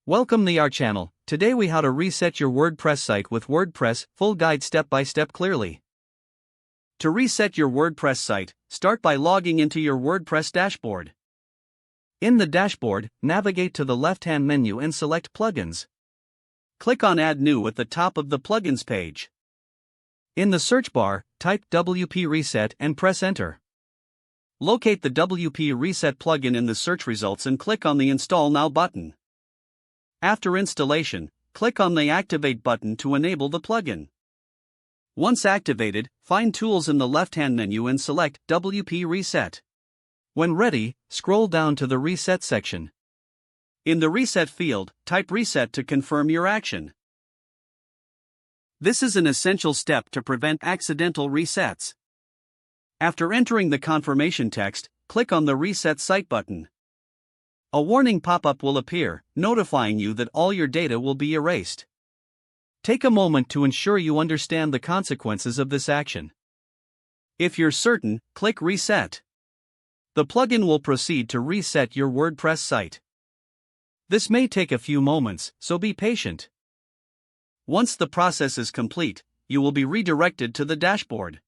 Welcome to our channel. Today we how to reset your WordPress site with WordPress, full guide step by step clearly. To reset your WordPress site, start by logging into your WordPress dashboard. In the dashboard, navigate to the left-hand menu and select Plugins. Click on Add New at the top of the Plugins page. In the search bar, type WP Reset and press Enter. Locate the WP Reset plugin in the search results and click on the Install Now button. After installation, click on the Activate button to enable the plugin. Once activated, find Tools in the left-hand menu and select WP Reset. When ready, scroll down to the Reset section. In the Reset field, type Reset to confirm your action. This is an essential step to prevent accidental resets. After entering the confirmation text, click on the Reset Site button. A warning pop-up will appear, notifying you that all your data will be erased. Take a moment to ensure you understand the consequences of this action. If you're certain, click Reset. The plugin will proceed to reset your WordPress site. This may take a few moments, so be patient. Once the process is complete, you will be redirected to the dashboard.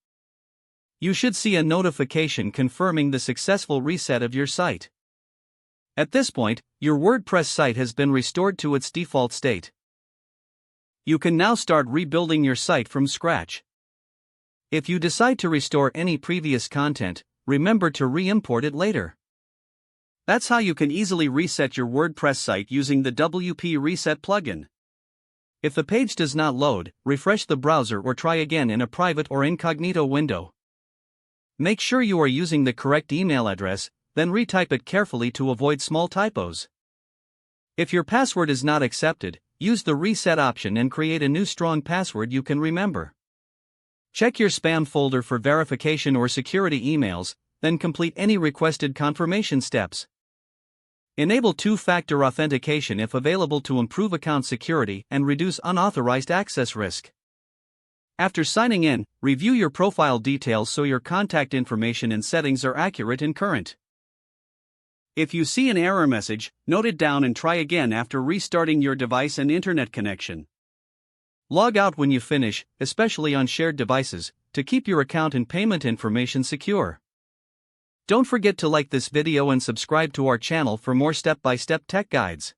You should see a notification confirming the successful reset of your site. At this point, your WordPress site has been restored to its default state. You can now start rebuilding your site from scratch. If you decide to restore any previous content, remember to re-import it later. That's how you can easily reset your WordPress site using the WP Reset plugin. If the page does not load, refresh the browser or try again in a private or incognito window. Make sure you are using the correct email address, then retype it carefully to avoid small typos. If your password is not accepted, use the reset option and create a new strong password you can remember. Check your spam folder for verification or security emails, then complete any requested confirmation steps. Enable two-factor authentication if available to improve account security and reduce unauthorized access risk. After signing in, review your profile details so your contact information and settings are accurate and current. If you see an error message, note it down and try again after restarting your device and internet connection. Log out when you finish, especially on shared devices, to keep your account and payment information secure. Don't forget to like this video and subscribe to our channel for more step-by-step tech guides.